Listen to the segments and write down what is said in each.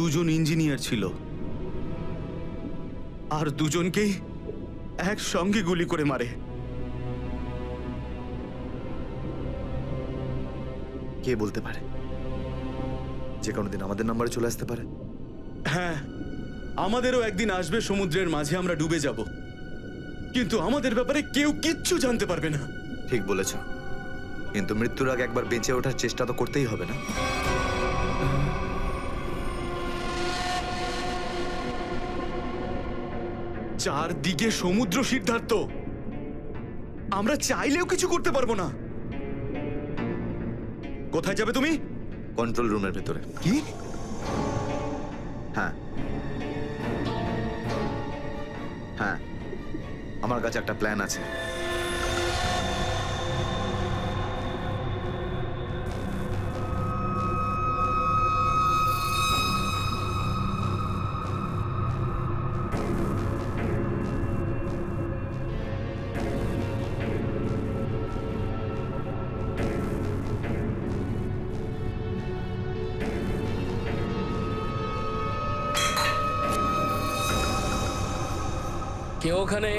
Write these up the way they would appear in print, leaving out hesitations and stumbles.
দুজন ইঞ্জিনিয়ার ছিল, আর দুজনকেই একসঙ্গে গুলি করে মারে। কে বলতে পারে যে কোনোদিন আমাদের নাম্বারে চলে আসতে পারে? হ্যাঁ, আমাদেরও একদিন আসবে সমুদ্রের মাঝে আমরা ডুবে যাব, কিন্তু আমাদের ব্যাপারে কেউ কিচ্ছু জানতে পারবে না। ঠিক বলেছ, কিন্তু মৃত্যুর আগে একবার বেঁচে ওঠার চেষ্টা তো করতেই হবে না? চারদিকে সমুদ্র, সিদ্ধার্থ, আমরা চাইলেও কিছু করতে পারবো না। কোথায় যাবে তুমি? কন্ট্রোল রুমের ভেতরে। কি? হ্যাঁ হ্যাঁ, আমার কাছে একটা প্ল্যান আছে। কে ওখানে?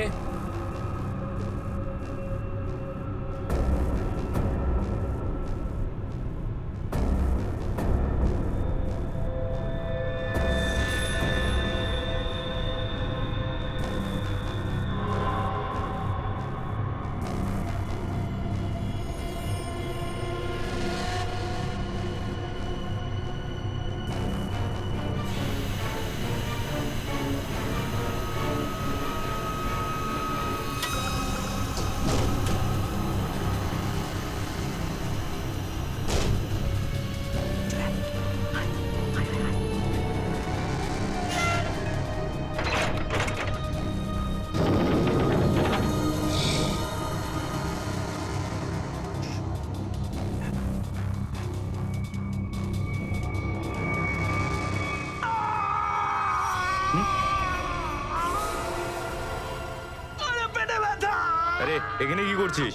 আরে এখানে কি করছিস?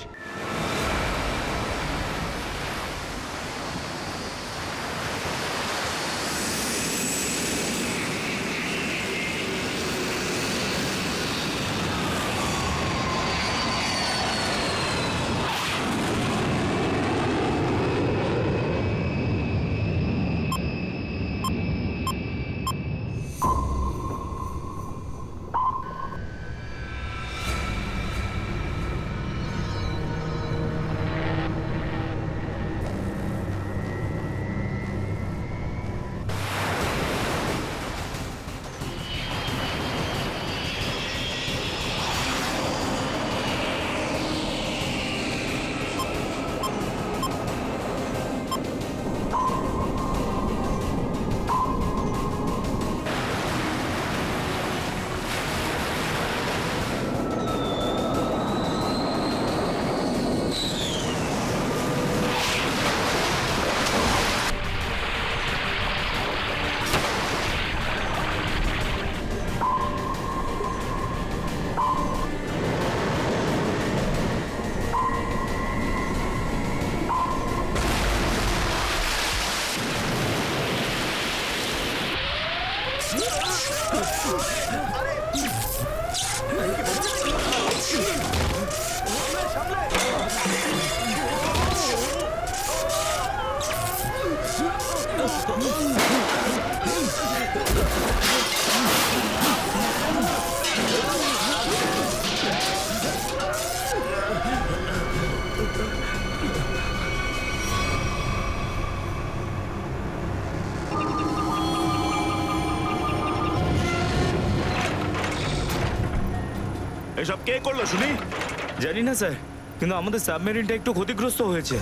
এসব কে করলো শুনি? জানি না স্যার, কিন্তু আমাদের সাবমেরিনটা একটু ক্ষতিগ্রস্ত হয়েছে।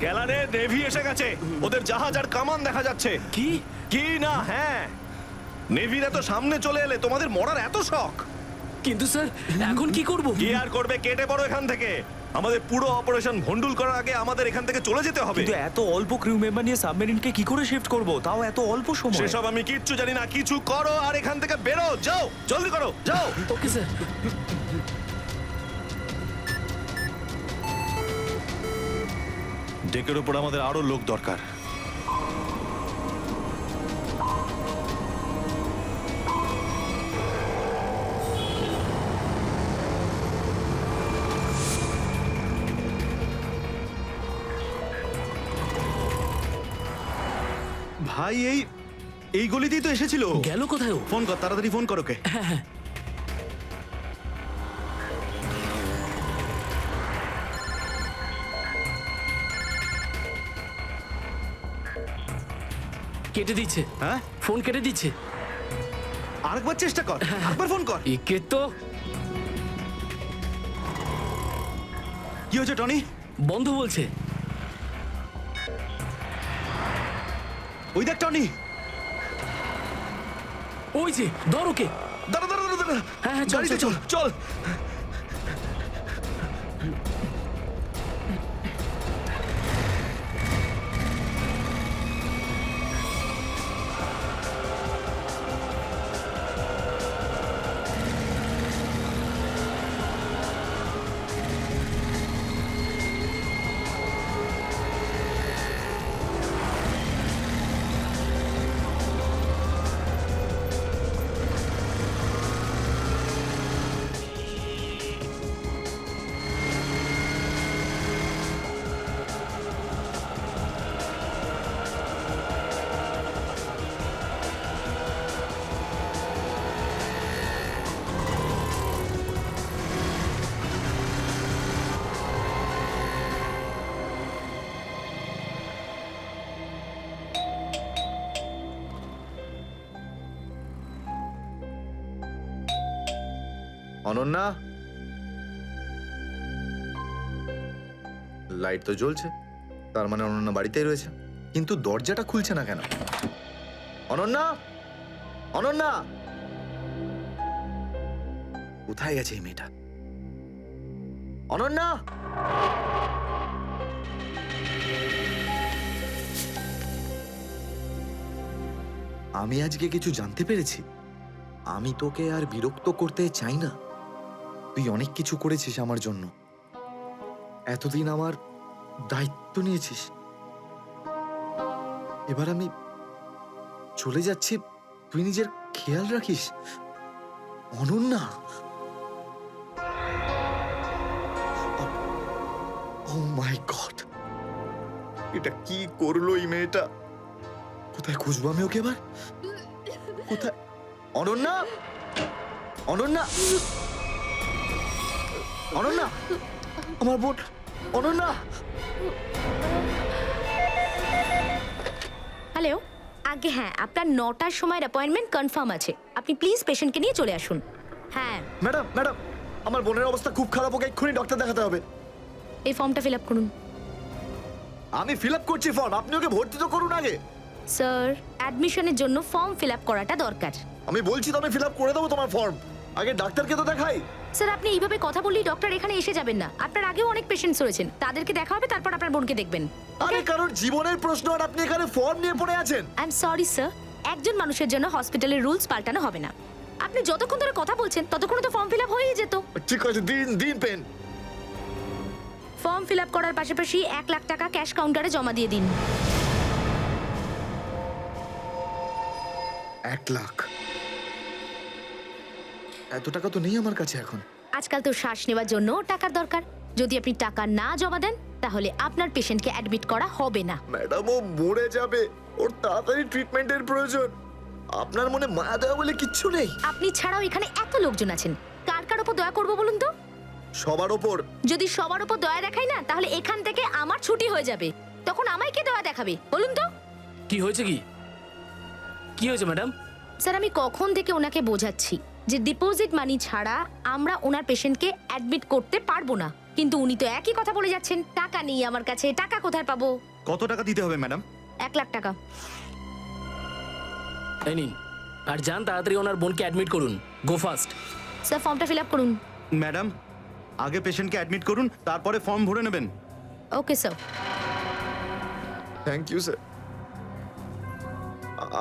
গ্যালারে নেভি এসে গেছে, ওদের জাহাজ আর কামান দেখা যাচ্ছে। কি? কি না? হ্যাঁ, নেভিরা তো সামনে চলে এলে তোমাদের মরার এত শখ। কিন্তু স্যার এখন কি করব? কি আর করবে, কেটে পড়ো এখান থেকে। আমাদের পুরো অপারেশন ভন্ডুল করার আগে আমাদের এখান থেকে চলে যেতে হবে। কিন্তু এত অল্প ক্রিউ মেম্বার নিয়ে সাবমেরিনকে কি করে শিফট করব, তাও এত অল্প সময়? সেসব আমি কিচ্ছু জানি না। কিছু করো আর এখান থেকে বেরো, যাও, জলদি করো, যাও। Okay sir. ডেকের ওপর আমাদের আরো লোক দরকার। ভাই এই গলিতেই তো এসেছিল। গেল কোথায় ও? ফোন কর, তাড়াতাড়ি ফোন কর ওকে। কেটে দিচ্ছে, হ্যাঁ, ফোন কেটে দিচ্ছে। আরেকবার চেষ্টা কর, আরেকবার ফোন কর। একে তো কি হয়েছে টনি? বন্ধ বলছে। ওই দেখ টনি। ওই যে ধর ওকে। দাঁড়া দাঁড়া দাঁড়া দাঁড়া। হ্যাঁ, হ্যাঁ, চল, গাড়িতে চল, চল চল। অনন্যা, লাইট তো জ্বলছে, তার মানে অনন্যা বাড়িতেই রয়েছে, কিন্তু দরজাটা খুলছে না কেন? অনন্যা, অনন্যা, কোথায় গেছে এই মেয়েটা? অনন্যা, আমি আজকে কিছু জানতে পেরেছি। আমি তোকে আর বিরক্ত করতে চাই না। তুই অনেক কিছু করেছিস আমার জন্য, এতদিন আমার দায়িত্ব নিয়েছিস। এবার আমি চলে যাচ্ছি, তুই নিজের খেয়াল রাখিস। অনন্যা, ও মাই গড, এটা কি করলো এই মেয়েটা? কোথায় খুঁজবো আমি ওকে এবার? কোথায়? অনন্যা, অনন্যা, অনন্যা, আমার বোন অনন্যা। হ্যালো, আগে হ্যাঁ, আপনার 9টার সময় অ্যাপয়েন্টমেন্ট কনফার্ম আছে। আপনি প্লিজ পেশেন্টকে নিয়ে চলে আসুন। হ্যাঁ, ম্যাডাম, ম্যাডাম, আমার বোনের অবস্থা খুব খারাপ, ওকে এক্ষুনি ডক্টর দেখাতে হবে। এই ফর্মটা ফিল আপ করুন। আমি ফিল আপ করছি ফর্ম, আপনি ওকে ভর্তি তো করুন আগে। স্যার, অ্যাডমিশনের জন্য ফর্ম ফিল আপ করাটা দরকার। আমি বলছি তো আমি ফিল আপ করে দেবো তোমার ফর্ম, আগে ডাক্তারকে তো দেখাই। স্যার, আপনি এইভাবে কথা বললেই ডক্টর এখানে এসে যাবেন না। আপনার আগেও অনেক পেশেন্টস রয়েছেন, তাদেরকে দেখা হবে, তারপর আপনার বোনকে দেখবেন। আরে কারোর জীবনের প্রশ্ন আর আপনি এখানে ফর্ম নিয়ে পড়ে আছেন। আই এম সরি স্যার, একজন মানুষের জন্য হসপিটালের রুলস পাল্টানো হবে না। আপনি যতক্ষণ ধরে কথা বলছেন ততক্ষণ তো ফর্ম ফিল আপ হয়েই যেত। ঠিক আছে, দিন দিন পেন। ফর্ম ফিল আপ করার পাশাপাশি 1 লাখ টাকা ক্যাশ কাউন্টারে জমা দিয়ে দিন। 1 লাখ? এত টাকা তো নেই আমার কাছে এখন। আজকাল তো শ্বাস নেওয়ার জন্য টাকার দরকার। যদি আপনি টাকা না জমা দেন তাহলে আপনার পেশেন্টকে অ্যাডমিট করা হবে না। ম্যাডাম, ও মরে যাবে, ওর তাড়াতাড়ি ট্রিটমেন্টের প্রয়োজন। আপনার মনে মায়া দেওয়া বলে কিচ্ছু নেই? আপনি ছাড়াও এখানে এত লোকজন আছেন, কার কার উপর দয়া করবো বলুন তো? সবার ওপর। যদি সবার উপর দয়া দেখাই না, তাহলে এখান থেকে আমার ছুটি হয়ে যাবে। তখন আমায় কে দয়া দেখাবে বলুন তো? কি হয়েছে? কি হয়েছে ম্যাডাম? স্যার, আমি কখন থেকে ওনাকে বোঝাচ্ছি যে ডিপোজিট মানি ছাড়া আমরা ওনার পেশেন্টকে অ্যাডমিট করতে পারবো না, কিন্তু উনি তো একই কথা বলে যাচ্ছেন। টাকা নেই আমার কাছে, টাকা কোথায় পাবো? কত টাকা দিতে হবে ম্যাডাম? 1 লাখ টাকা। এই নিন, আর যান তাড়াতাড়ি ওনার বোনকে অ্যাডমিট করুন। Go fast. স্যার, ফর্মটা ফিল আপ করুন। ম্যাডাম, আগে পেশেন্টকে অ্যাডমিট করুন, তারপরে ফর্ম ভরে নেবেন। Okay sir. Thank you sir.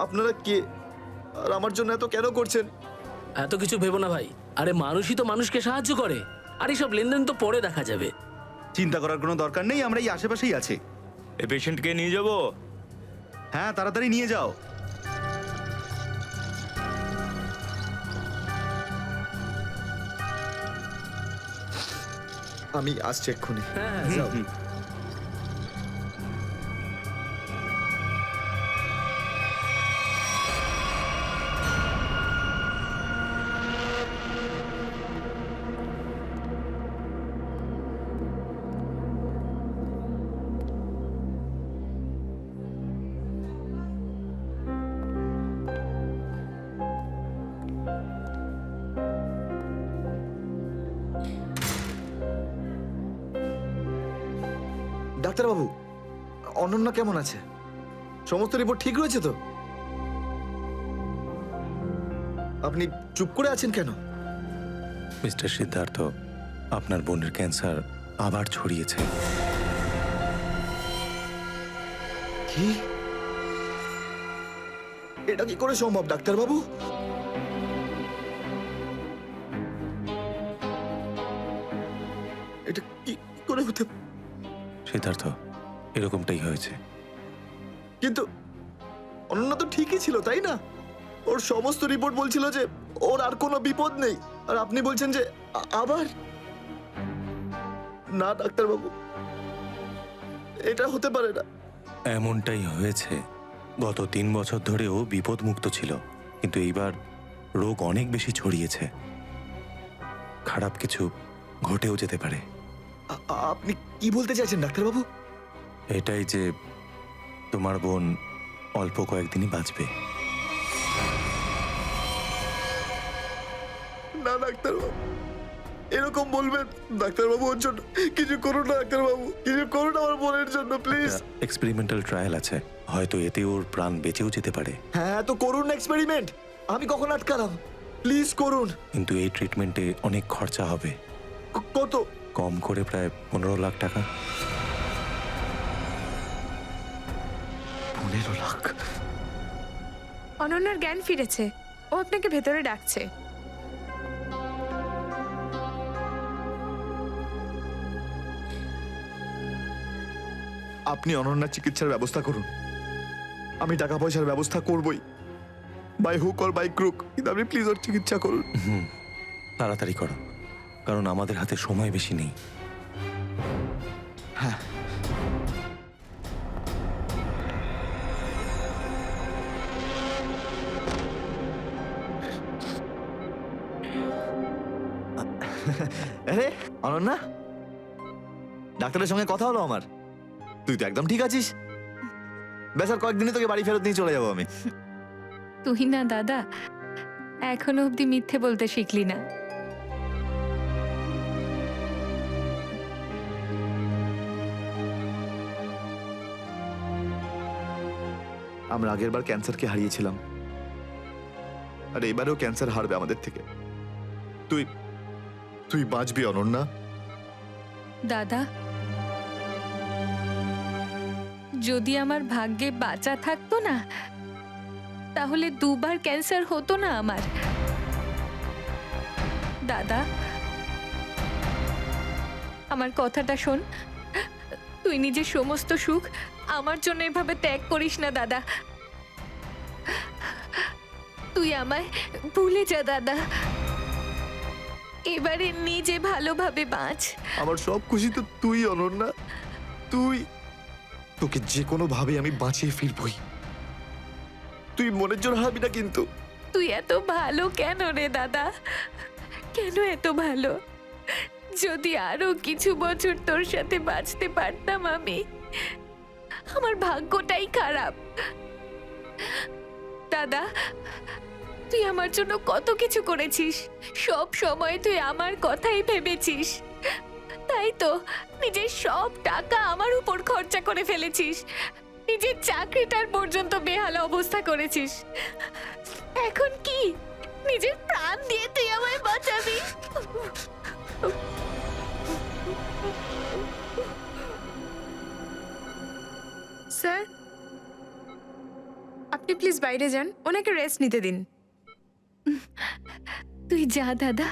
আপনারা কে আর আমার জন্য এত কেন করছেন? এত কিছু ভেবো না ভাই, আরে মানুষই তো মানুষকে সাহায্য করে, আর এইসব লেনদেন তো পরে দেখা যাবে। চিন্তা করার কোনো দরকার নেই, আমরা এই আশেপাশেই আছি। এই পেশেন্টকে নিয়ে যাব। হ্যাঁ, তাড়াতাড়ি নিয়ে যাও। আমি আসছি এক্ষুনি। হ্যাঁ যাও। ডাক্তারবাবু, অনন্যা কেমন আছে? সমস্ত রিপোর্ট ঠিক রয়েছে তো? আপনি চুপ করে আছেন কেন? মিস্টার সিদ্ধার্থ, আপনার বোনের ক্যান্সার আবার ছড়িয়েছে। কি? এটা কি করে সম্ভব ডাক্তারবাবু? এটা কি করে হতে? সিদ্ধার্থ, এরকমটাই হয়েছে। কিন্তু অনন্যা তো ঠিকই ছিল, তাই না? ওর সমস্ত রিপোর্ট বলছিল যে ওর আর কোনো বিপদ নেই, আর আপনি বলছেন যে আবার? না ডাক্তারবাবু, এটা হতে পারে না। এমনটাই হয়েছে। গত 3 বছর ধরেও বিপদমুক্ত ছিল, কিন্তু এইবার রোগ অনেক বেশি ছড়িয়েছে। খারাপ কিছু ঘটেও যেতে পারে। আপনি কি বলতে চাইছেন ডাক্তারবাবু? এটাই যে তোমার বোন অল্প কয়েকদিনই বাঁচবে। না ডাক্তারবাবু, এরকম বলবেন? ডাক্তারবাবু, ওর জন্য কিছু করুন না ডাক্তারবাবু, কিছু করুন আমার বোনের জন্য প্লিজ। এক্সপেরিমেন্টাল ট্রায়াল আছে, হয়তো এতে ওর প্রাণ বেঁচেও যেতে পারে। হ্যাঁ, তো করুন না এক্সপেরিমেন্ট। আমি কখন আটকালাম? প্লিজ করুন। কিন্তু এই ট্রিটমেন্টে অনেক খরচা হবে। কত? কম করে প্রায় 15 লাখ টাকা। 15 লাখ? অনন্যার জ্ঞান ফিরেছে, ও আপনাকে ভেতরে ডাকছে। আপনি অনন্যার চিকিৎসার ব্যবস্থা করুন। আমি টাকা পয়সার ব্যবস্থা করবই, by hook or by crook, কিন্তু আপনি প্লিজ ওর চিকিৎসা করুন। তাড়াতাড়ি করো, কারণ আমাদের হাতে সময় বেশি নেই। হ্যাঁ। আরে অনন্যা, ডাক্তারের সঙ্গে কথা হলো আমার। তুই তো একদম ঠিক আছিস। বেশ, আর কয়েকদিনে তোকে বাড়ি ফেরত নিয়ে চলে যাবো আমি। তুই না দাদা, এখনো অব্দি মিথ্যে বলতে শিখলি না। আমরা আগেরবার ক্যান্সারকে হারিয়েছিলাম, আর এবারেও ক্যান্সার হারবে আমাদের থেকে। তুই তুই বাঁচবি অনন্যা। দাদা, যদি আমার ভাগ্যে বাঁচা থাকতো না, তাহলে 2 বার ক্যান্সার হতো না আমার। দাদা, আমার কথাটা শোন। তুই নিজের সমস্ত সুখ আমার জন্য এভাবে ত্যাগ করিস না দাদা। তুই আমায় ভুলে যা দাদা। এবারে নিজে ভালোভাবে বাঁচ। আমার সব খুশি তো তুই অনন্যা, তুই। তোকে যে কোনো ভাবে আমি বাঁচিয়ে ফিরবই। তুই মনের জোর হারাবি না কিন্তু। তুই এত ভালো কেন রে দাদা? কেন এত ভালো? যদি আরো কিছু বছর তোর সাথে বাঁচতে পারতাম আমি। আমার ভাগ্যটাই খারাপ। দাদা, তুই আমার জন্য কত কিছু করেছিস, সব সময় তুই আমার কথাই ভেবেছিস। তাই তো নিজের সব টাকা আমার উপর খরচা করে ফেলেছিস, নিজের চাকরিটার পর্যন্ত বেহালা অবস্থা করেছিস। এখন কি নিজের প্রাণ দিয়ে তুই আমায় বাঁচাবি? স্যার, আপনি প্লিজ বাইরে যান, ওনাকে রেস্ট নিতে দিন। তুই যা দাদা।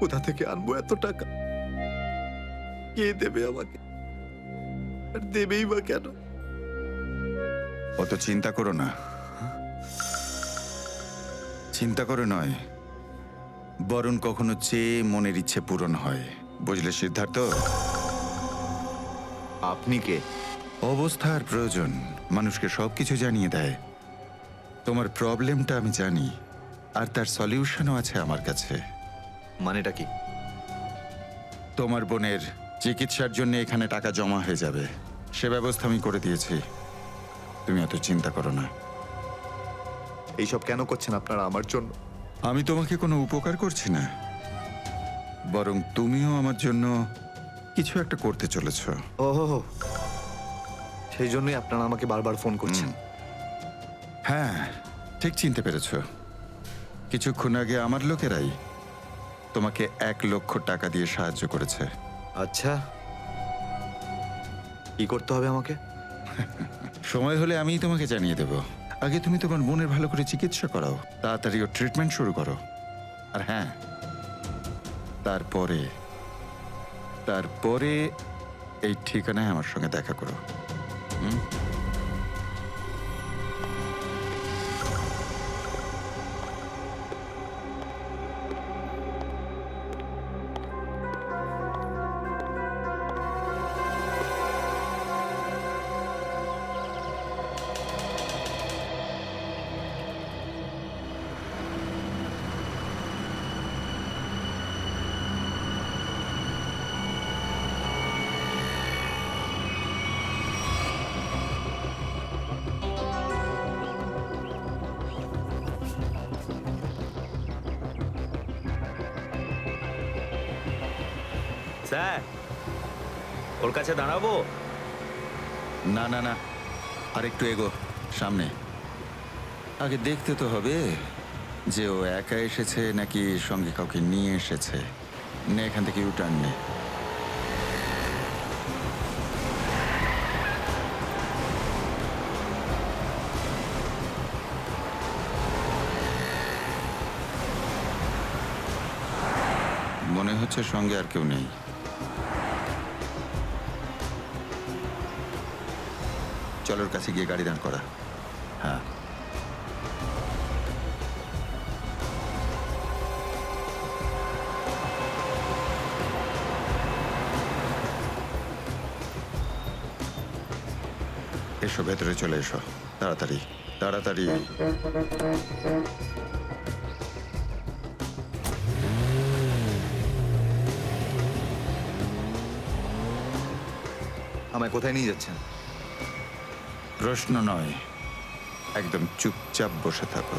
কোথা থেকে আনবো এত টাকা? কে দেবে আমাকে? আর দেবেই বা কেন? অত চিন্তা করো না, চিন্তা করে নয়, বরং কখনো চেয়ে মনের ইচ্ছে পূরণ হয়, বুঝলে সিদ্ধার্থ? আপনি কে? অবস্থার প্রয়োজন মানুষকে সবকিছু জানিয়ে দেয়। তোমার প্রবলেমটা আমি জানি, আর তার সলিউশনও আছে আমার কাছে। মানেটা কি? তোমার বোনের চিকিৎসার জন্য এখানে টাকা জমা হয়ে যাবে, সে ব্যবস্থা আমি করে দিয়েছি। তুমি অত চিন্তা করো না। এইসব কেন করছেন আপনারা আমার জন্য? আমি তোমাকে কোনো উপকার করছি না, বরং তুমিও আমার জন্য কিছু একটা করতে চলেছ। ওহো, সেই জন্যই আপনারা আমাকে বারবার ফোন করছেন। হ্যাঁ, ঠিক চিনতে পেরেছ। কিছুক্ষণ আগে আমার লোকেরাই তোমাকে 1 লক্ষ টাকা দিয়ে সাহায্য করেছে। আচ্ছা, কি করতে হবে আমাকে? সময় হলে আমিই তোমাকে জানিয়ে দেব। আগে তুমি তোমার বোনের ভালো করে চিকিৎসা করাও, তাড়াতাড়ি ওর ট্রিটমেন্ট শুরু করো। আর হ্যাঁ, তারপরে তারপরে এই ঠিকানায় আমার সঙ্গে দেখা করো। স্যার, ওর কাছে দাঁড়াবো? না না না, আর একটু এগো সামনে। আগে দেখতে তো হবে যে ও একা এসেছে নাকি সঙ্গে কাউকে নিয়ে এসেছে। নে, এখান থেকে ইউটার্ন নে। মনে হচ্ছে সঙ্গে আর কেউ নেই। চলোর কাছে গিয়ে গাড়ি দাঁড় করা। হ্যাঁ, এসো, ভেতরে চলে এসো, তাড়াতাড়ি তাড়াতাড়ি। আমায় কোথায় নিয়ে যাচ্ছেন? প্রশ্ন নয়, একদম চুপচাপ বসে থাকো।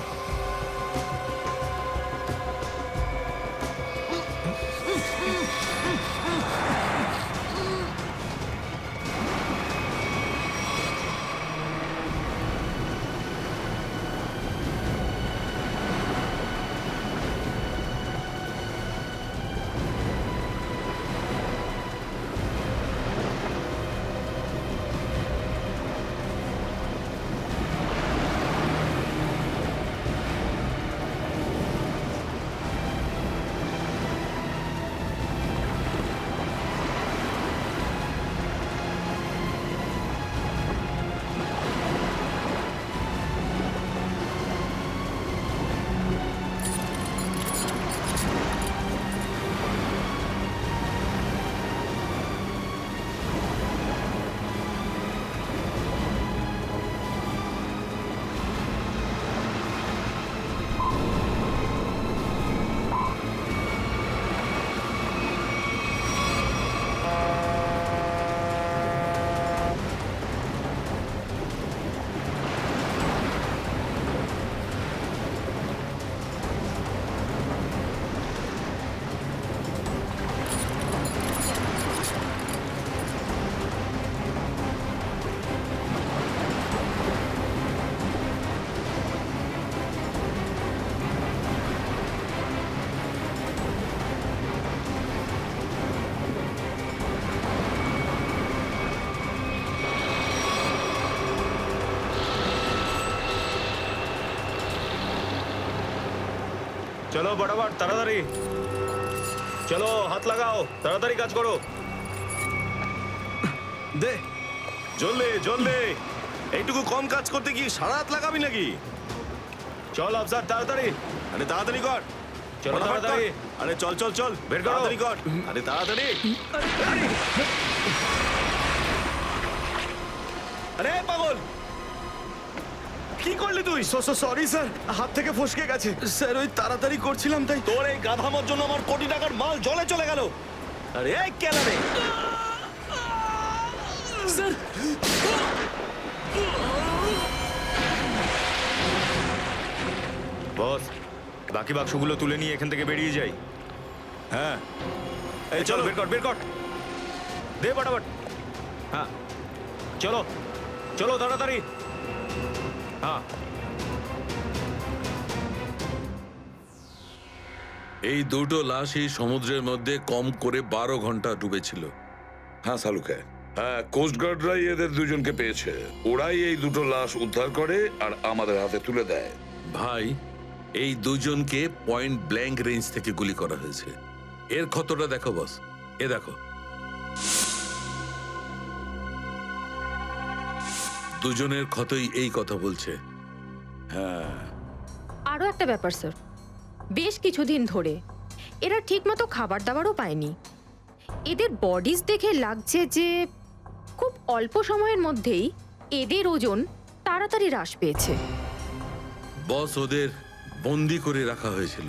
চলো বরাবর, তাড়াতাড়ি। চলো হাত লাগাও, তাড়াতাড়ি কাজ করো। দে জলদি জলদি, এইটুকু কম কাজ করতে কি সারা হাত লাগাবি নাকি? চল আফসার তাড়াতাড়ি, আরে তাড়াতাড়ি কর। চলো তাড়াতাড়ি, আরে চল চল চল, বের কর, তাড়াতাড়ি কর, আরে তাড়াতাড়ি। আরে পাগল, কি করলি তুই? সরি স্যার, হাত থেকে ফসকে গেছে স্যার, ওই তাড়াতাড়ি করছিলাম তাই। তোর এই গাধামার জন্য আমার কোটি টাকার মাল জলে চলে গেল। আরে এই কেন রে? স্যার বস, বাকি বাক্সগুলো তুলে নিয়ে এখান থেকে বেরিয়ে যাই। হ্যাঁ, এই চলো, বের কর বের কর, দে ফটাফট। হ্যাঁ চলো চলো তাড়াতাড়ি। হ্যাঁ, এই দুটো লাশই সমুদ্রের মধ্যে কম করে 12 ঘন্টা ডুবেছিল। হ্যাঁ সালুকে, হ্যাঁ কোস্টগার্ডরাই এদের দুজনকে পেয়েছে। ওরাই এই দুটো লাশ উদ্ধার করে আর আমাদের হাতে তুলে দেয়। ভাই, এই দুজনকে পয়েন্ট ব্ল্যাঙ্ক রেঞ্জ থেকে গুলি করা হয়েছে। এর ক্ষতটা দেখো বস, এ দেখো। দুজনের ক্ষতই এই কথা বলছে। হ্যাঁ, আরও একটা ব্যাপার স্যার, বেশ কিছুদিন ধরে এরা ঠিকমতো খাবার দাবারও পায়নি। এদের বডিজ দেখে লাগছে যে খুব অল্প সময়ের মধ্যেই এদের ওজন তাড়াতাড়ি হ্রাস পেয়েছে। বস, ওদের বন্দি করে রাখা হয়েছিল।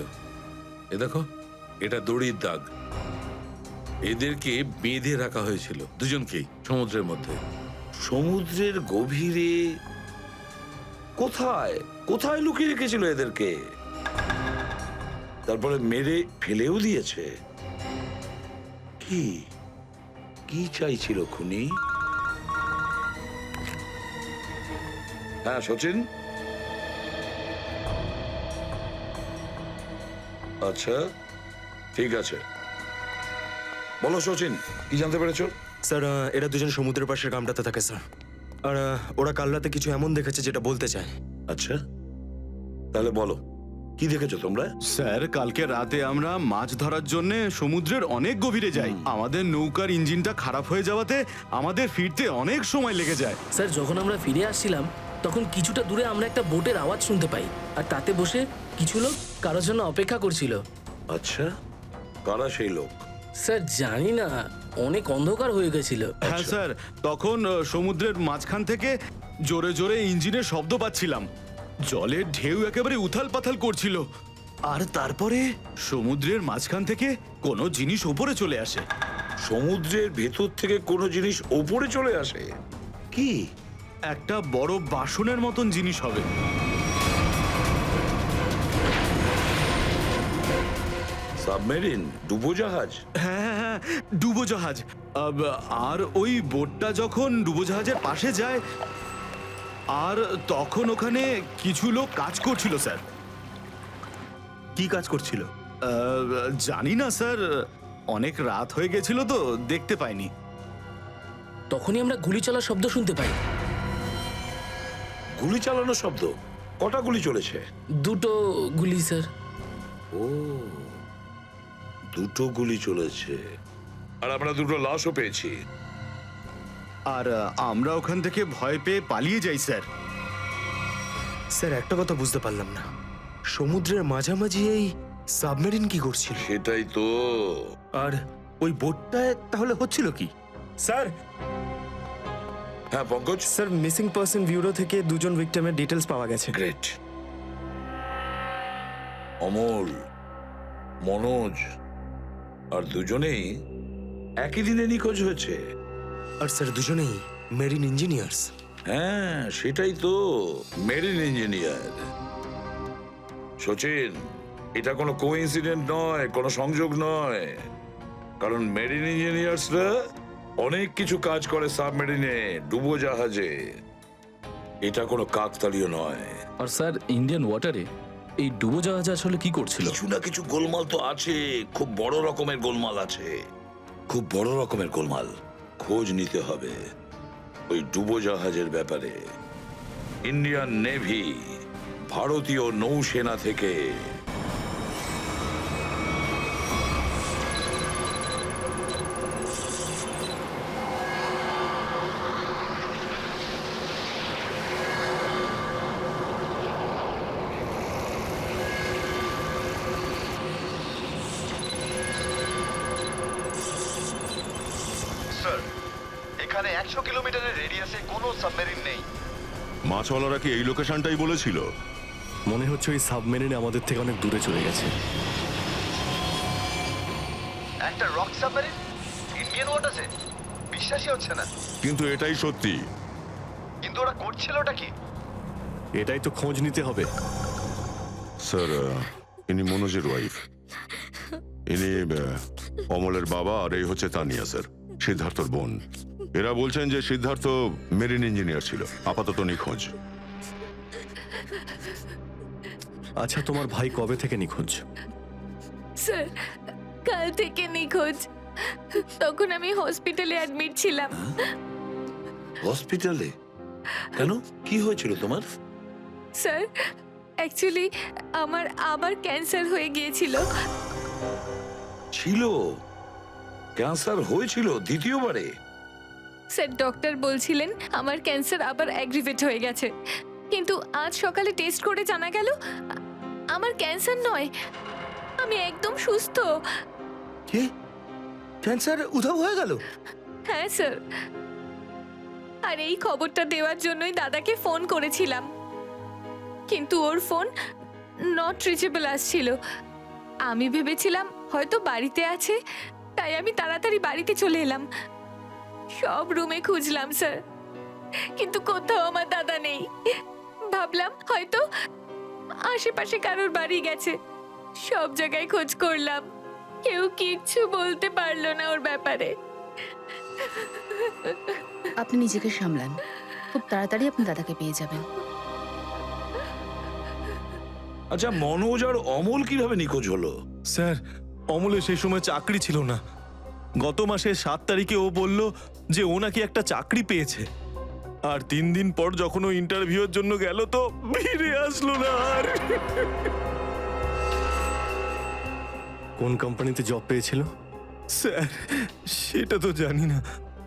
এ দেখো, এটা দড়ির দাগ। এদেরকে বেঁধে রাখা হয়েছিল দুজনকেই সমুদ্রের মধ্যে। সমুদ্রের গভীরে কোথায় কোথায় লুকিয়ে রেখেছিল এদেরকে? তারপরে মেরে ফেলেও দিয়েছে। কি কি চাইছিল খুনি? হ্যাঁ সচিন, আচ্ছা ঠিক আছে, বলো সচিন, কি জানতে পেরেছো? স্যার এরা দুজন সমুদ্রের পাশের গ্রামটাতে থাকে স্যার, আর ওরা কাল রাতে কিছু এমন দেখেছে যেটা বলতে চায়। আচ্ছা, তাহলে বলো কি দেখেছো তোমরা? স্যার, কালকে রাতে আমরা মাছ ধরার জন্য সমুদ্রের অনেক গভীরে যাই। আমাদের নৌকার ইঞ্জিনটা খারাপ হয়ে যাওয়াতে আমাদের ফিরতে অনেক সময় লেগে যায়। স্যার, যখন আমরা ফিরে আসছিলাম তখন কিছুটা দূরে আমরা একটা বোটের আওয়াজ শুনতে পাই, আর তাতে বসে কিছু লোক কারোর জন্য অপেক্ষা করছিল। আচ্ছা, কারা সেই লোক? স্যার জানি না, অনেক অন্ধকার হয়ে গেছিল। হ্যাঁ স্যার, তখন সমুদ্রের মাঝখান থেকে জোরে জোরে ইঞ্জিনের শব্দ পাচ্ছিলাম। জলের ঢেউ একেবারে উথাল পাথাল করছিল, আর তারপরে সমুদ্রের মাঝখান থেকে কোনো জিনিস ওপরে চলে আসে। সমুদ্রের ভেতর থেকে কোনো জিনিস ওপরে চলে আসে? কি? একটা বড় বাসনের মতন জিনিস হবে। সাবমেরিন, ডুবোজাহাজ? হ্যাঁ, ডুবোজাহাজ। আর ওই বোটটা যখন ডুবোজাহাজের পাশে যায়, আর তখন ওখানে কিছু লোক কাজ করছিল স্যার। কি কাজ করছিল? জানি না স্যার, অনেক রাত হয়ে গেছিল তো দেখতে পাইনি। তখনই আমরা গুলি চলার শব্দ শুনতে পাই। গুলি চালানোর শব্দ? কটা গুলি চলেছে? দুটো গুলি স্যার। ও, দুটো গুলি চলেছে। আর আমরা দুটো লাশও পেয়েছি। আর আমরা ওখান থেকে ভয় পেয়ে পালিয়ে যাই স্যার। স্যার একটা কথা বুঝতে পারলাম না, সমুদ্রের মাঝামাঝি এই সাবমেরিন কি করছিল? সেটাই তো। আর ওই বোটটায় তাহলে হচ্ছিল কি? স্যার, হ্যাঁ Pankaj. Sir missing person bureau থেকে দুজন ভিকটিমের ডিটেলস পাওয়া গেছে। গ্রেট। অমল, মনোজ আর দুজনেই একই দিনে নিখোঁজ হয়েছে। আর স্যার দুজনেই মেরিন ইঞ্জিনিয়ার্স। হ্যাঁ সেটাই তো, মেরিন ইঞ্জিনিয়ার। সচিন, এটা কোনো কোইন্সিডেন্ট নয়, কোনো সংযোগ নয়, কারণ মেরিন ইঞ্জিনিয়ার্সরা অনেক কিছু কাজ করে সাবমেরিনে, ডুবোজাহাজে। এটা কোনো কাকতালীয় নয়। আর স্যার, ইন্ডিয়ান ওয়াটারে এই ডুবোজাহাজ আসলে কি করছিল? কিছু না কিছু গোলমাল তো আছে, খুব বড় রকমের গোলমাল আছে, খুব বড় রকমের গোলমাল। খোঁজ নিতে হবে ওই ডুবোজাহাজের ব্যাপারে। ইন্ডিয়ান নেভি, ভারতীয় নৌসেনা থেকে 100 কিলোমিটারের রেডিয়াসে কোনো সাবমেরিন নেই। মাছওয়ালারা কি এই লোকেশনটাই বলেছিল? মনে হচ্ছে ওই সাবমেরিন আমাদের থেকে অনেক দূরে চলে গেছে। একটা রক সাবমেরিন ইন্ডিয়ান ওয়াটারে? বিশ্বাসই হচ্ছে না। কিন্তু এটাই সত্যি। কিন্তু ওরা করছিলটা কি? এটাই তো খোঁজ নিতে হবে। স্যার, ইনি মনোজের ওয়াইফ। ইনি অমলের বাবা, আর এই হচ্ছে তানিয়া স্যার, সিদ্ধার্থর বোন। এরা বলছেন যে সিদ্ধার্থ মেরিন ইঞ্জিনিয়ার ছিল, আপাতত নিখোঁজ। আচ্ছা, তোমার ভাই কবে থেকে নিখোঁজ? স্যার, কাল থেকে নিখোঁজ। তখন আমি হসপিটালে অ্যাডমিট ছিলাম। হসপিটালে? কেন, কি হয়েছিল তোমার? স্যার, অ্যাকচুয়ালি আমার আবার ক্যান্সার হয়ে গিয়েছিল। ছিল? ক্যান্সার হয়েছিল দ্বিতীয়বারে? স্যার, ডক্টর বলছিলেন আমার ক্যান্সার আবার অ্যাগ্রিভেট হয়ে গেছে, কিন্তু আজ সকালে টেস্ট করে জানা গেল আমার ক্যান্সার নয়, আমি একদম সুস্থ। কি? ক্যান্সার উধাও হয়ে গেল? হ্যাঁ স্যার, আর এই খবরটা দেওয়ার জন্যই দাদাকে ফোন করেছিলাম, কিন্তু ওর ফোন নট রিচেবল আসছিল। আমি ভেবেছিলাম হয়তো বাড়িতে আছে, তাই আমি তাড়াতাড়ি বাড়িতে চলে এলাম। সব রুমে খুঁজলাম স্যার, কিন্তু কোথাও আমার দাদা নেই। ভাবলাম হয়তো আশেপাশে কারোর বাড়ি গেছে। সব জায়গায় খোঁজ করলাম, কেউ কিচ্ছু বলতে পারলো না ওর ব্যাপারে। আপনি নিজেকে সামলান, খুব তাড়াতাড়ি আপনি দাদাকে পেয়ে যাবেন। আচ্ছা, মনোজ আর অমল কিভাবে নিখোঁজ হলো? স্যার, অমলের সেই সময় চাকরি ছিল না। গত মাসের 7 তারিখে ও বলল যে ও নাকি একটা চাকরি পেয়েছে, আর 3 দিন পর যখন ও ইন্টারভিউয়ের জন্য গেল তো ফিরে আসলো না আর। কোন কোম্পানিতে জব পেয়েছিল? স্যার, সেটা তো জানি না,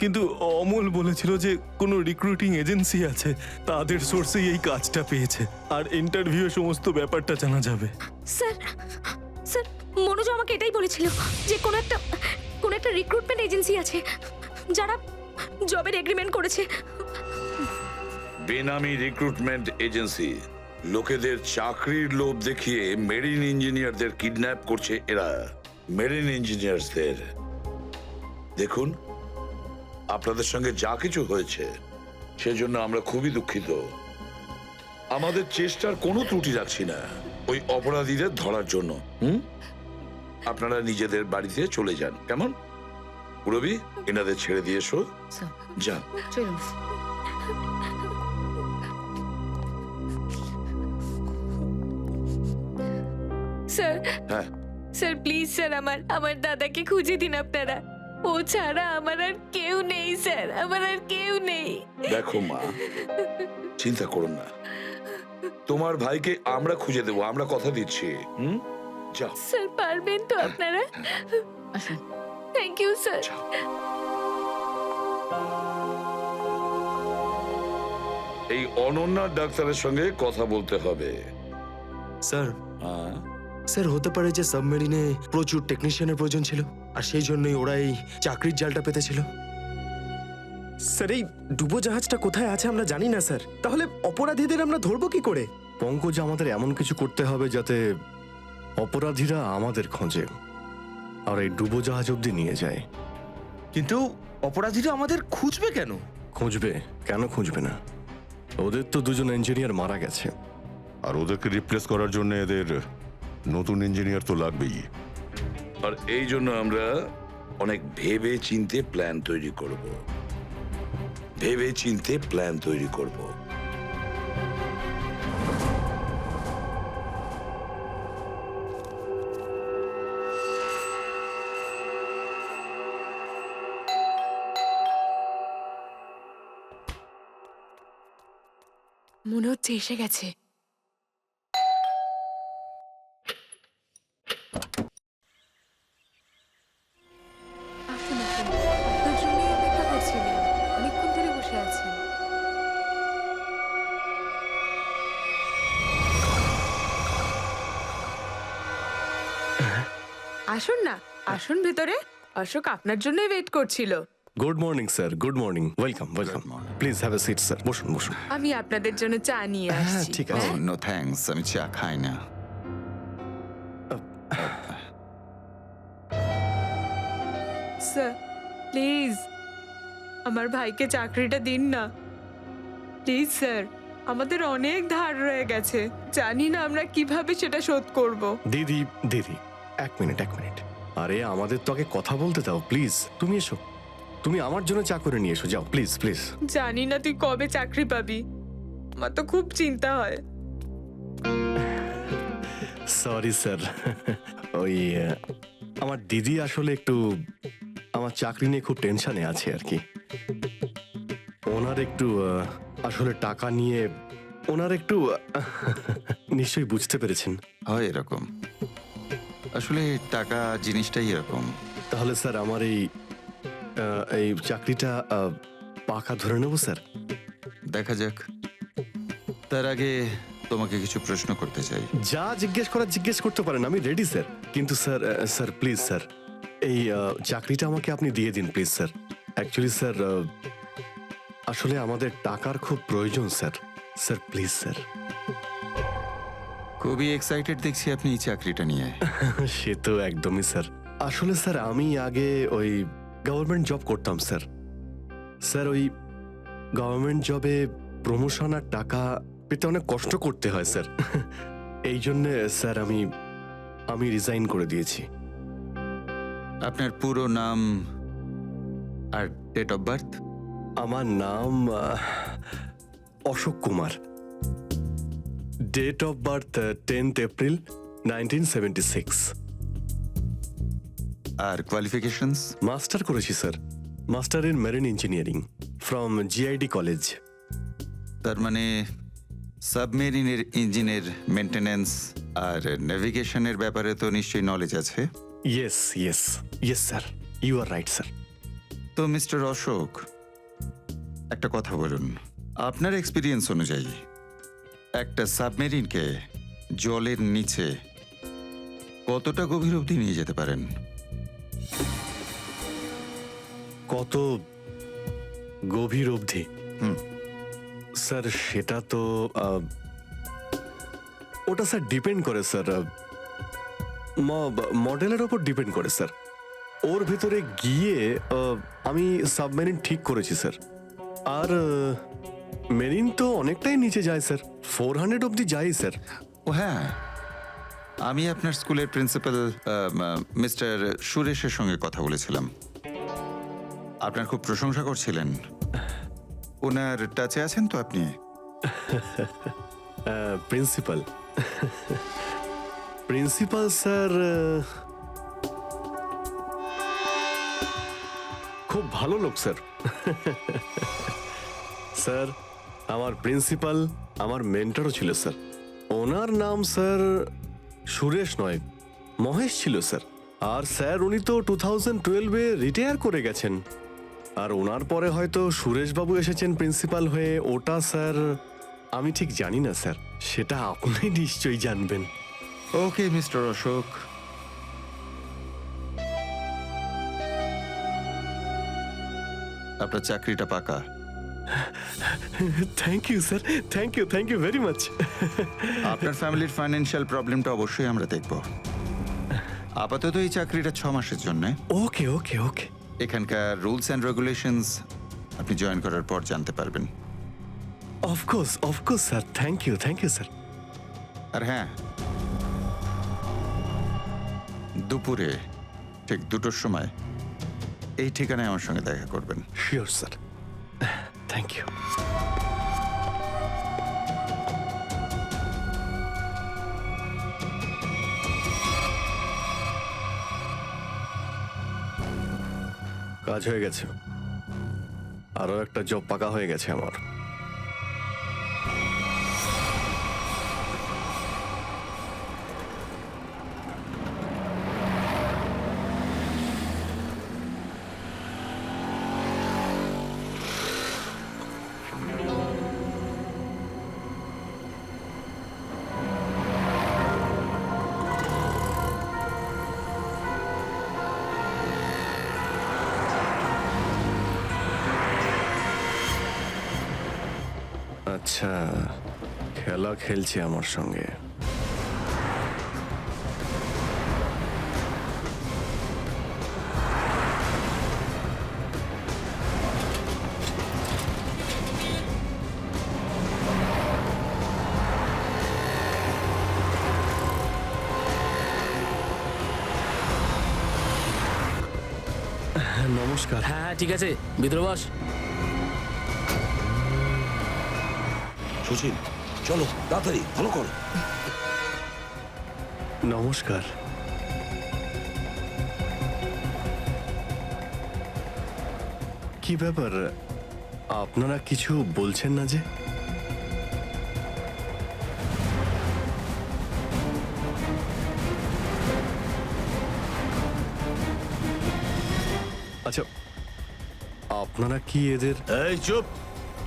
কিন্তু অমল বলেছিল যে কোনো রিক্রুটিং এজেন্সি আছে, তাদের সোর্সেই এই কাজটা পেয়েছে, আর ইন্টারভিউ সমস্ত ব্যাপারটা জানা যাবে। স্যার, স্যার, মনোজ আমাকে এটাই বলেছিল যে কোনো একটা রিক্রুটমেন্ট এজেন্সি আছে যারা জবের এগ্রিমেন্ট করেছে। বেনামি রিক্রুটমেন্ট এজেন্সি। লোকেদের চাকরির লোভ দেখিয়ে মেরিন ইঞ্জিনিয়ারদের কিডন্যাপ করছে এরা। মেরিন ইঞ্জিনিয়ারদের দেখুন, আপনাদের সঙ্গে যা কিছু হয়েছে সেজন্য আমরা খুবই দুঃখিত। আমাদের চেষ্টার কোনো ত্রুটি রাখছি না ওই অপরাধীদের ধরার জন্য। আপনারা নিজেদের বাড়িতে চলে যান, কেমন? পুরবি, এনাদের ছেড়ে দিয়ে এসো। যান। চলুন। স্যার, হ্যাঁ, স্যার প্লিজ স্যার, আমার দাদাকে খুঁজে দিন আপনারা। ও ছাড়া আমার আর কেউ নেই স্যার, আমার আর কেউ নেই। দেখো মা, চিন্তা করুন না, তোমার ভাইকে আমরা খুঁজে দেবো, আমরা কথা দিচ্ছি। যাও। স্যার, পারবেন তো আপনারা? Thank you sir. এই অনন্যা ডাক্তারের সঙ্গে কথা বলতে হবে। স্যার, স্যার হতে পারে যে সাবমেরিনে প্রচুর টেকনিশিয়ানের প্রয়োজন ছিল, আর সেই জন্যই ওরা এই চাকরির জালটা পেতেছিল। স্যার, এই ডুবো জাহাজটা কোথায় আছে আমরা জানি না স্যার, তাহলে অপরাধীদের আমরা ধরবো কি করে? পঙ্কজ, আমাদের এমন কিছু করতে হবে যাতে অপরাধীরা আমাদের খোঁজে আর এই ডুবো জাহাজ অব্দি নিয়ে যায়। কিন্তু অপরাধীরা আমাদের খুঁজবে কেন? খুঁজবে কেন? খুঁজবে না? ওদের তো 2জন ইঞ্জিনিয়ার মারা গেছে, আর ওদেরকে রিপ্লেস করার জন্য এদের নতুন ইঞ্জিনিয়ার তো লাগবেই। আর এই জন্য আমরা অনেক ভেবে চিন্তে প্ল্যান তৈরি করব। ভেবে চিন্তে প্ল্যান তৈরি করব। মনে হচ্ছে এসে গেছে। আসুন, আসুন। আপনার জন্যই অপেক্ষা করছিলাম। অনেকক্ষণ ধরে বসে আছেন। আসুন না, আসুন ভেতরে। অশোক আপনার জন্যই ওয়েট করছিল। Good morning sir, good morning, welcome welcome. Please have a seat sir, বসুন বসুন। আমি আপনাদের জন্য চা নিয়ে হ্যাঁ আসছি। ঠিক ও আছে। নো থ্যাঙ্কস, আমি চা খাই না। স্যার প্লিজ আমার ভাইকে চাকরিটা দিন না প্লিজ স্যার। আমাদের অনেক ধার রয়ে গেছে, জানি না আমরা কিভাবে সেটা শোধ করব। দিদি দিদি, এক মিনিট এক মিনিট। আরে আমাদের তো আগে কথা বলতে দাও প্লিজ। তুমি এসো, তুমি আমার জন্য চা করে নিয়ে এসো, যাও প্লিজ প্লিজ। জানি না তুই কবে চাকরি পাবি, আমার তো খুব চিন্তা হয়। সরি স্যার, ওই আমার দিদি আসলে একটু আমার চাকরি নিয়ে খুব টেনশনে আছে আর কি। ওনার একটু আসলে টাকা নিয়ে ওনার একটু নিশ্চয়ই বুঝতে পেরেছেন। হয় এরকম, আসলে টাকা জিনিসটাই এরকম। তাহলে স্যার আমার এই চাকরিটা পাকা ধরে নেবো স্যার? দেখা যাক, তার আগে তোমাকে কিছু প্রশ্ন করতে চাই। যা জিজ্ঞেস করার জিজ্ঞেস করতে পারেন, আমি রেডি স্যার। কিন্তু স্যার স্যার প্লিজ স্যার, এই চাকরিটা আমাকে আপনি দিয়ে দিন প্লিজ স্যার। অ্যাকচুয়ালি স্যার আসলে আমাদের টাকার খুব প্রয়োজন স্যার। Sir please sir. খুবই এক্সাইটেড দেখছি আপনি এই চাকরিটা নিয়ে। সে তো একদমই স্যার। আসলে স্যার আমি আগে ওই গভর্নমেন্ট জব করতাম স্যার। স্যার ওই গভর্নমেন্ট জবে প্রমোশন আর টাকা পেতে অনেক কষ্ট করতে হয় স্যার। এই জন্যে স্যার আমি রিজাইন করে দিয়েছি। আপনার পুরো নাম আর ডেট অফ বার্থ? আমার নাম Ashok Kumar. Date of birth 10th April 1976। আর কোয়ালিফিকেশনস? মাস্টার করেছি sir, master in marine engineering from GID college. তার মানে সাবমেরিনের ইঞ্জিনের মেনটেন্যান্স আর নেভিগেশনের ব্যাপারে তো নিশ্চয়ই নলেজ আছে। Yes yes yes sir, you are right sir. তো মিস্টার অশোক, একটা কথা বলুন, আপনার এক্সপিরিয়েন্স অনুযায়ী একটা সাবমেরিনকে জলের নিচে কতটা গভীর অবধি নিয়ে যেতে পারেন? কত গভীর অবধি? স্যার সেটা তো ওটা স্যার ডিপেন্ড করে স্যার, মডেলের ওপর ডিপেন্ড করে স্যার। ওর ভেতরে গিয়ে আমি সাবমেরিন ঠিক করেছি স্যার। আর মেরিন তো অনেকটাই নিচে যায় স্যার, 400 অবধি যাই স্যার। ও হ্যাঁ, আমি আপনার স্কুলের প্রিন্সিপাল মিস্টার সুরেশের সঙ্গে কথা বলেছিলাম, আপনার খুব প্রশংসা করছিলেন। ওনার টাচে আছেন তো আপনি? প্রিন্সিপাল প্রিন্সিপাল স্যার খুব ভালো লোক স্যার। স্যার আমার প্রিন্সিপাল আমার মেন্টরও ছিল স্যার। ওনার নাম স্যার সুরেশ নয়, মহেশ ছিল স্যার। আর স্যার উনি তো 2012-এ রিটায়ার করে গেছেন। আর ওনার পরে হয়তো সুরেশবাবু এসেছেন প্রিন্সিপাল হয়ে, ওটা স্যার আমি ঠিক জানি না স্যার, সেটা আপনি নিশ্চয়ই জানবেন। ওকে মিস্টার অশোক, আপনার চাকরিটা পাকা। Thank you sir, thank you very much. আপনার ফ্যামিলির ফাইন্যান্সিয়াল প্রবলেমটা অবশ্যই আমরা দেখব। আপাতত এই চাকরিটা 6 মাসের জন্য। ওকে ওকে ওকে। এখানকার রুলস অ্যান্ড রেগুলেশনস আপনি জয়েন করার পর জানতে পারবেন। Of course sir, thank you sir. আর হ্যাঁ, দুপুরে ঠিক 2টোর সময় এই ঠিকানায় আমার সঙ্গে দেখা করবেন। Sure sir, thank you. কাজ হয়ে গেছে, আরো একটা জব পাকা হয়ে গেছে আমার। আচ্ছা, খেলা খেলছে আমার সঙ্গে। নমস্কার। হ্যাঁ ঠিক আছে, ভিতরে বস। সুশীল, চলো তাড়াতাড়ি, ভালো করো। নমস্কার। কি ব্যাপার, আপনারা কিছু বলছেন না যে? আচ্ছা, আপনারা কি এদের... এই চুপ।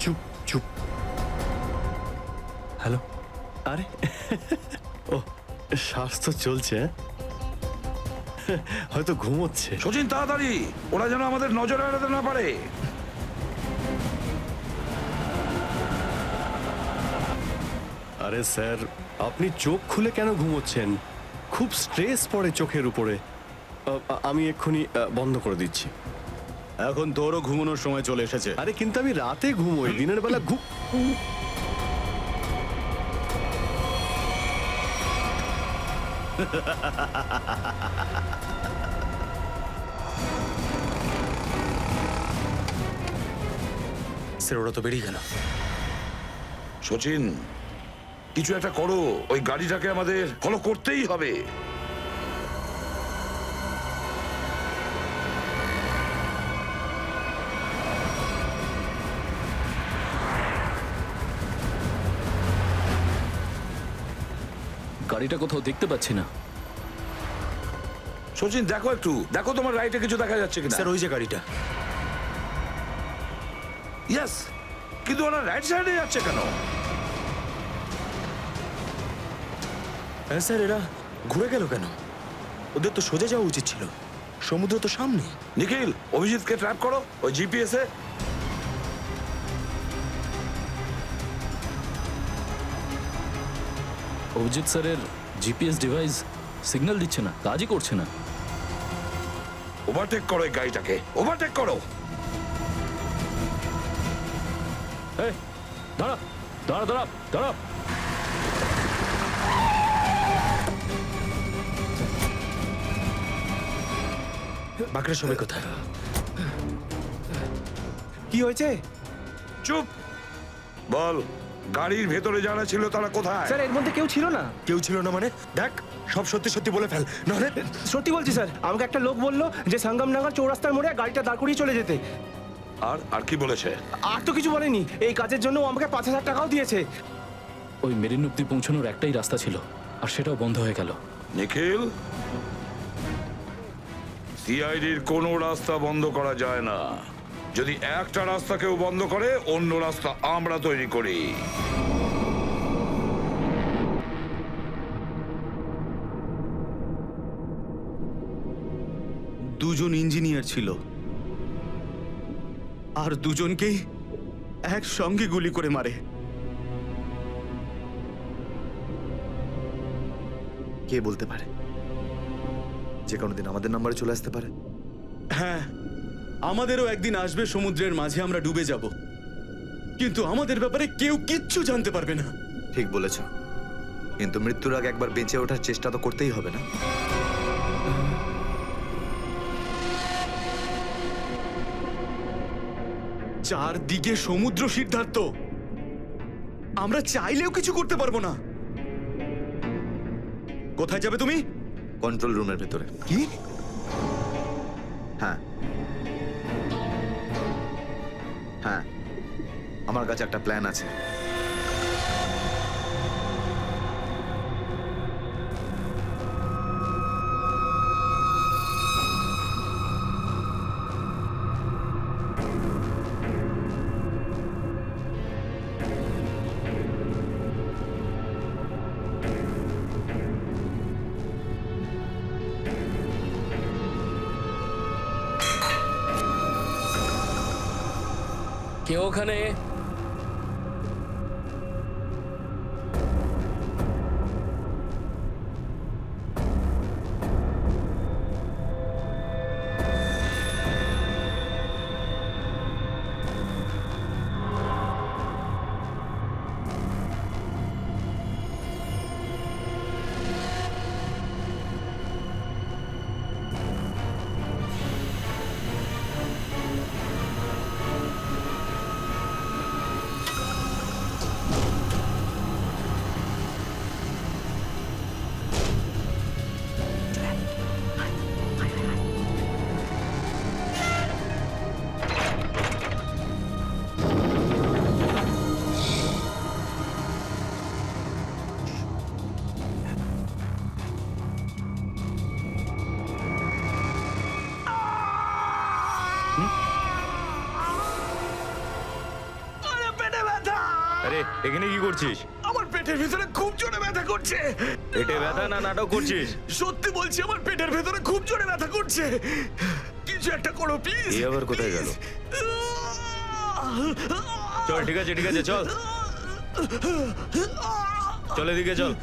চুপ চুপ। হ্যালো, আরে ও, স্বাস্থ্য চলছে, হয়তো ঘুমোচ্ছে। সচিন তাড়াতাড়ি, ওরা যেন আমাদের নজরে এড়াতে না পারে। আরে স্যার, আপনি চোখ খুলে কেন ঘুমোচ্ছেন? খুব স্ট্রেস পড়ে চোখের উপরে। আমি এক্ষুনি বন্ধ করে দিচ্ছি। এখন তোরও ঘুমানোর সময় চলে এসেছে। আরে কিন্তু আমি রাতে ঘুমোই, দিনের বেলা স্যার ওরা তো বেরিয়ে গেল। সচিন, কিছু একটা করো, ওই গাড়িটাকে আমাদের ফলো করতেই হবে। গাড়িটা কোথাও দেখতে পাচ্ছি না। সচিন দেখো একটু, দেখো তোমার রাইটে কিছু দেখা যাচ্ছে কিনা। স্যার ওই যে গাড়িটা। ইয়েস, কিন্তু ওরা রাইট সাইডে যাচ্ছে কেন? হ্যাঁ স্যার, এরা ঘুরে গেল কেন? ওদের তো সোজা যাওয়া উচিত ছিল, সমুদ্র তো সামনে। নিখিল, অভিজিৎকে ট্র্যাপ করো ওই জিপিএস এ। অভিজিৎ স্যারের জিপিএস ডিভাইস সিগন্যাল দিচ্ছে না, কাজই করছে না। ওভারটেক করো এই গাড়িটাকে, ওভারটেক করো। এই দাঁড়া দাঁড়া দাঁড়া দাঁড়া। বাকিরা সবাই কোথায়? কি হয়েছে? চুপ, বল গাড়ির ভেতরে যারা ছিল তারা কোথায়? স্যার এর মধ্যে কেউ ছিল না। কেউ ছিল না মানে? দেখ, সব সত্যি সত্যি বলে ফেল, নাহলে। সত্যি বলছি স্যার, আমাকে একটা লোক বললো যে সঙ্গমনগর চৌরাস্তার মোড়ে গাড়িটা দাঁড় করিয়ে চলে যেতে। আর কি বলেছে? আর তো কিছু বলেনি। এই কাজের জন্য ও আমাকে 5,000 টাকাও দিয়েছে। ওই মেরিন অব্দি পৌঁছানোর একটাই রাস্তা ছিল, আর সেটাও বন্ধ হয়ে গেল। নিখিল, সিআইডির কোনো রাস্তা বন্ধ করা যায় না। যদি একটা রাস্তা কেউ বন্ধ করে, অন্য রাস্তা আমরা তৈরি করি। দুজন ইঞ্জিনিয়ার ছিল, আর দুজনকেই একসঙ্গে গুলি করে মারে। কে বলতে পারে? যে কোনো দিন আমাদের নাম্বারে চলে আসতে পারে। হ্যাঁ, আমাদেরও একদিন আসবে সমুদ্রের মাঝে আমরা ডুবে যাব, কিন্তু আমাদের ব্যাপারে কেউ কিচ্ছু জানতে পারবে না। ঠিক বলেছ, কিন্তু মৃত্যুর আগে একবার বেঁচে ওঠার চেষ্টা তো করতেই হবে না? চারদিকে সমুদ্র, সিদ্ধার্থ, আমরা চাইলেও কিছু করতে পারবো না। কোথায় যাবে তুমি? কন্ট্রোল রুমের ভেতরে। কি? হ্যাঁ হ্যাঁ, আমার কাছে একটা প্ল্যান আছে। কে ওখানে? এখানে কি করছিস? আমার পেটের ভিতরে খুব জোরে ব্যথা করছে। পেটে ব্যথা না নাটক করছিস? সত্যি বলছি, আমার পেটের ভেতরে খুব জোরে ব্যথা করছে। কিছু একটা করো প্লিজ। এ আবার কোথায় গেল? চল ঠিক আছে চল চল এদিকে চল।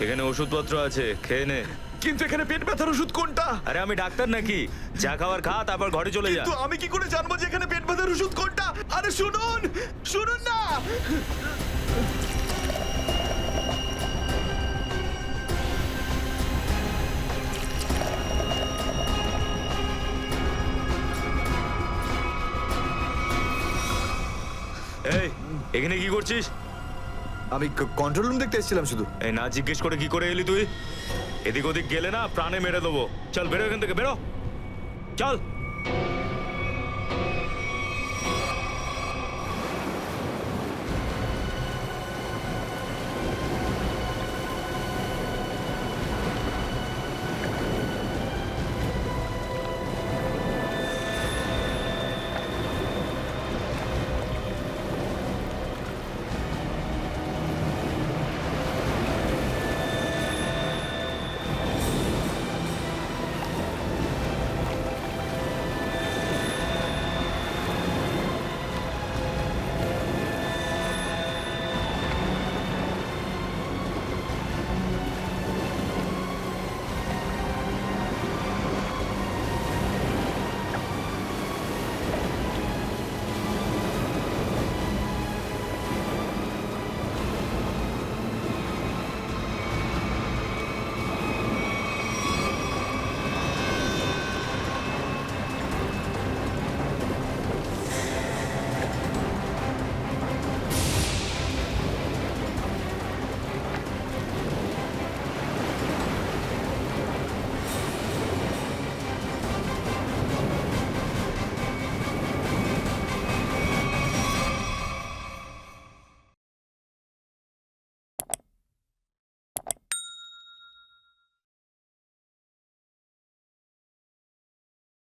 এখানে ওষুধপত্র আছে, খেয়ে নে। কিন্তু এখানে পেট ব্যথার ওষুধ কোনটা? আরে আমি ডাক্তার নাকি? যা খাবার খা, তারপর ঘরে চলে যা। কিন্তু আমি কি করে জানবো যে এখানে পেট ব্যথার ওষুধ কোনটা? আরে শুনুন, শুনুন না। এই এখানে কি করছিস? আমি কন্ট্রোল রুম দেখতে এসেছিলাম শুধু। এই না জিজ্ঞেস করে কি করে এলি তুই? এদিক ওদিক গেলে না প্রাণে মেরে দেবো। চল বেরো এখান থেকে, বেরো চল।